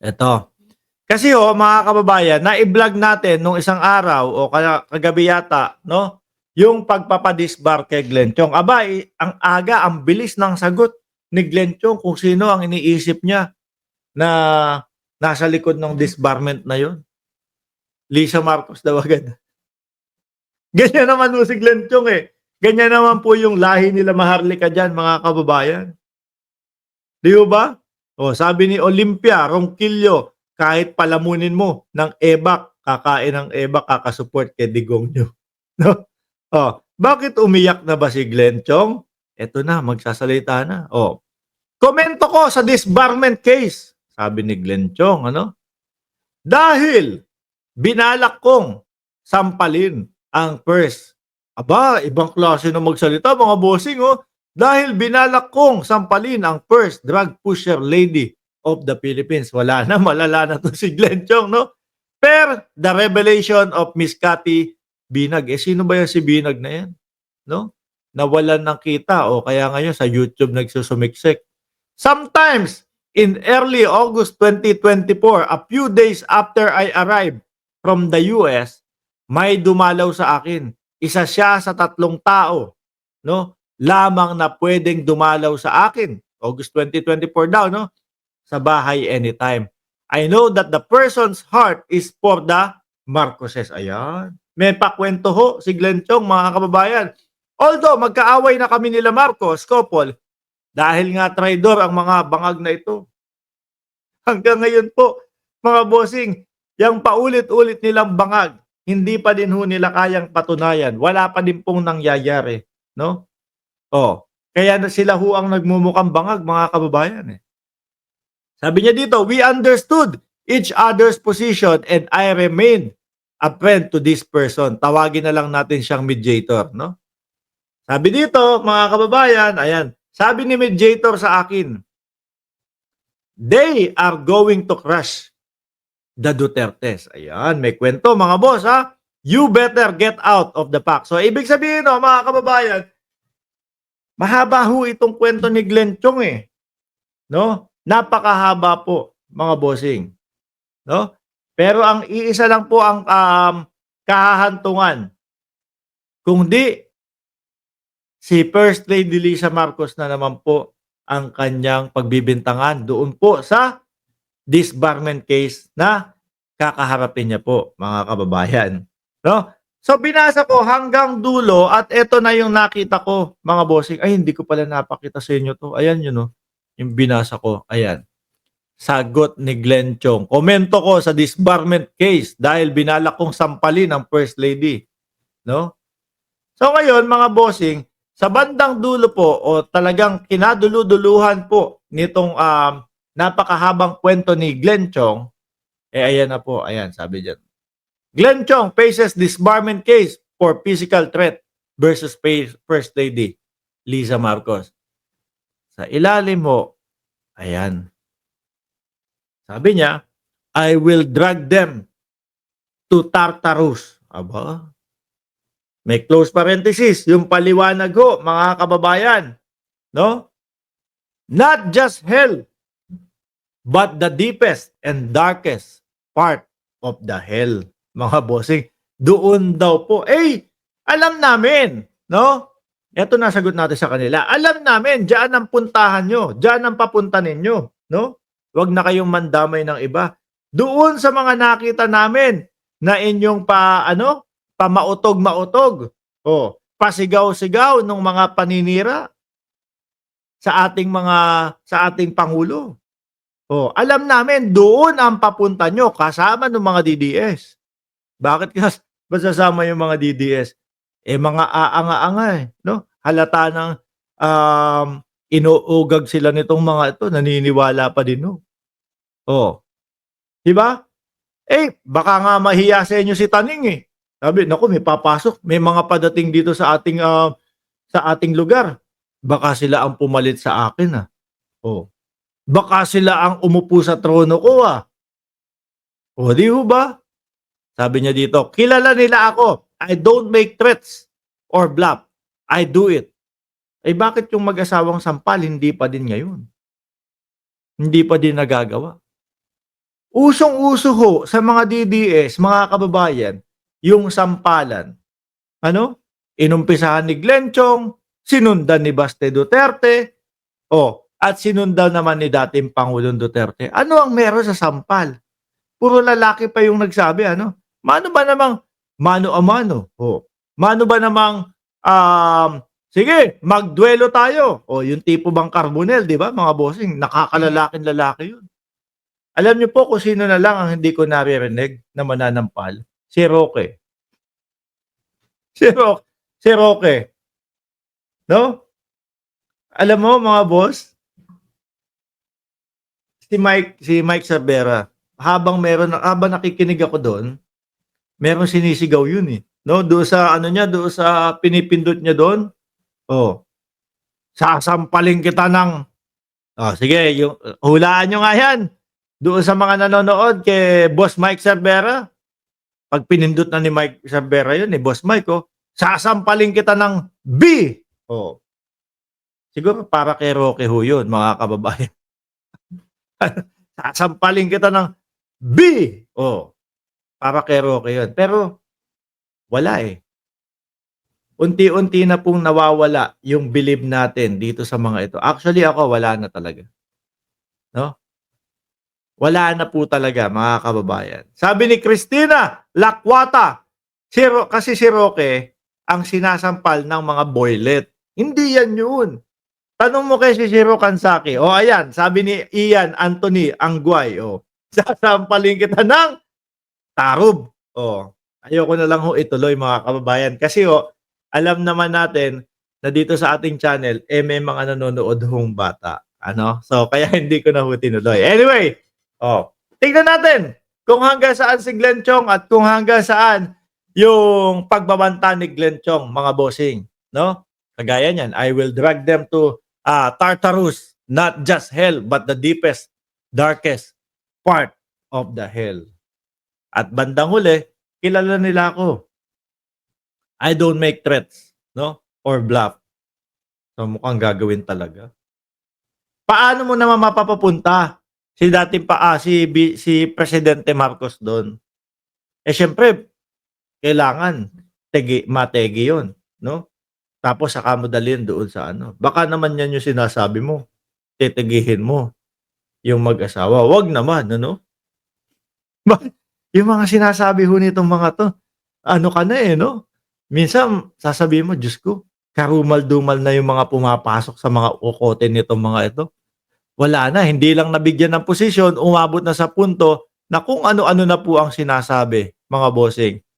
Eto. Kasi mga kababayan, nai-vlog natin nung isang araw o kaya kagabi yata 'no, yung pagpapa-disbar kay Glenn Chong. Aba, ang aga, ang bilis ng sagot ni Glenn Chong kung sino ang iniisip niya na nasa likod ng disbarment na yun. Lisa Marcos daw agad. Ganyan naman po si Glenn Chong, eh. Ganyan naman po yung lahi nila Maharlika diyan, mga kababayan. 'Di ho ba? Sabi ni Olympia Ronquillo, kahit palamunin mo ng ebak, kakain ng ebak, kaka-support kay Digong niyo, 'no? Bakit umiyak na ba si Glenn Chong? Eto na, magsasalita na. "Komento ko sa disbarment case," sabi ni Glenn Chong, ano, "dahil binalak kong sampalin ang first." Aba, ibang klase ng magsalita, mga bossing, oh. "Dahil binalak kong sampalin ang first drug pusher lady of the Philippines." Wala na, malala na 'to si Glenn Chong, 'no? Per the revelation of Miss Cathy Binag. Sino ba 'yan si Binag na 'yan, 'no? Nawalan ng kita o kaya ngayon sa YouTube nagsusumiksik. Sometimes, in early August 2024, a few days after I arrived from the US, may dumalaw sa akin. Isa siya sa 3 tao, 'no, lamang na pwedeng dumalaw sa akin. August 2024 daw, 'no, sa bahay anytime. I know that the person's heart is for the Marcoses. Ayan. May pakwento ho si Glenn Chong, mga kababayan. Although magkaaway na kami nila Marcos couple, dahil nga traidor ang mga bangag na ito. Hanggang ngayon po, mga bossing, yang paulit-ulit nilang bangag, hindi pa din ho nila kayang patunayan. Wala pa din pong nangyayari, 'no? Kaya na sila ho ang nagmumukhang bangag, mga kababayan, eh. Sabi niya dito, "We understood each other's position and I remained a friend to this person." Tawagin na lang natin siyang mediator, 'no? Sabi dito, mga kababayan, ayan, sabi ni mediator sa akin, "They are going to crush the Dutertes." Ayan, may kwento, mga boss, ha. "You better get out of the pack." So, ibig sabihin, mga kababayan, mahaba ho itong kwento ni Glenn Chong, eh, 'no? Napakahaba po, mga bossing, 'no? Pero ang iisa lang po ang, kahahantungan, kung di si First Lady Lisa Marcos na naman po ang kanyang pagbibintangan doon po sa disbarment case na kakaharapin niya po, mga kababayan, 'no? So, binasa ko hanggang dulo at eto na yung nakita ko, mga bossing. Ay, hindi ko pala napakita sa inyo 'to. Ayan yun, oh, yung binasa ko, ayan. Sagot ni Glenn Chong, "Komento ko sa disbarment case dahil binalak kong sampalin ang First Lady." 'No? So ngayon, mga bossing, sa bandang dulo po o talagang kinadulu-duluhan po nitong, napakahabang kwento ni Glenn Chong, ayan na po, ayan, sabi diyan. "Glenn Chong faces disbarment case for physical threat versus First Lady Lisa Marcos." Sa ilalim mo, ayan, sabi niya, "I will drag them to Tartarus." Aba, may close parenthesis, yung paliwanag ho, mga kababayan, 'no? "Not just hell, but the deepest and darkest part of the hell." Mga bossing, doon daw po. Alam namin, 'no? Eto na sagot natin sa kanila. Alam namin, diyan ang puntahan niyo, diyan ang papunta ninyo, 'no? Wag na kayong mandamay ng iba. Doon sa mga nakita namin na inyong pamautog-mautog, pasigaw-sigaw nung mga paninira sa ating pangulo. Alam namin doon ang papunta nyo kasama ng mga DDS. Bakit masasama yung mga DDS? Mga aanga-anga, eh, 'no? Halata ng, inuugag sila nitong mga ito, naniniwala pa din, 'no? Oh, 'di ba? Baka nga mahiya sa inyo si Taning, eh. Sabi, "Naku, may papasok, may mga padating dito sa ating lugar. Baka sila ang pumalit sa akin, ah. Oh, baka sila ang umupo sa trono ko, ah." 'Di ho ba? Sabi niya dito, "Kilala nila ako. I don't make threats or bluff. I do it." Bakit yung mag-asawang sampal hindi pa din ngayon? Hindi pa din nagagawa? Usong-uso ho sa mga DDS, mga kababayan, yung sampalan. Ano? Inumpisahan ni Glenn Chong, sinundan ni Baste Duterte, at sinundan naman ni dating Pangulong Duterte. Ano ang meron sa sampal? Puro lalaki pa yung nagsabi, ano? Mano ba namang mano a mano? Mano ba namang sige, magduelo tayo. Yung tipo bang Carbonel, 'di ba? Mga bossing, nakakalalaking lalaki 'yun. Alam niyo po kung sino na lang ang hindi ko naririnig na mananampal? Si Roque. Si Roque, no? Alam mo mga boss, si Mike Sabera, habang nakikinig ako doon, merong sinisigaw yun eh. No, doon sa ano niya, doon sa pinipindot niya doon. Oh, sasampalin kita ng sige, yung hulaan niyo nga yan. Doon sa mga nanonood kay Boss Mike Cervera, pag pinindot na ni Mike Cervera yun, ni Boss Mike, sasampalin kita ng B. Oh, siguro para kay Roque ho yun, mga kababayan. Sasampalin kita ng B. Para kay Roque yun. Pero wala eh. Unti-unti na pong nawawala yung believe natin dito sa mga ito. Actually ako wala na talaga. No? Wala na po talaga mga kababayan. Sabi ni Christina Lakwata, kasi si Roque ang sinasampal ng mga boylet. Hindi yan yun. Tanong mo kay si Shiro Kansaki. Ayan, sabi ni Ian Anthony Angguay, sasampalin kita ng tarub. Ayoko na lang ho ituloy mga kababayan. Kasi alam naman natin na dito sa ating channel, may mga nanonood hong bata. Ano? So, kaya hindi ko na ho tinuloy. Anyway, tingnan natin kung hanggang saan si Glenn Chong at kung hanggang saan yung pagbabanta ni Glenn Chong, mga bossing. No? Kagaya niyan, I will drag them to Tartarus, not just hell, but the deepest, darkest part of the hell. At bandang huli, kilala nila ako. I don't make threats, no? Or bluff. So mukhang gagawin talaga. Paano mo naman mapapapunta si si Presidente Marcos doon? Syempre, kailangan mategi 'yon, no? Tapos saka mo dalhin doon sa ano. Baka naman 'yan yung sinasabi mo. Titigihin mo yung mag-asawa. Wag naman, ano? Yung mga sinasabi ho nitong mga 'to, ano ka na no? Minsan sasabihin mo, Diyos ko, karumal-dumal na yung mga pumapasok sa mga ukote nitong mga ito. Wala na, hindi lang nabigyan ng posisyon, umabot na sa punto na kung ano-ano na po ang sinasabi, mga bossing.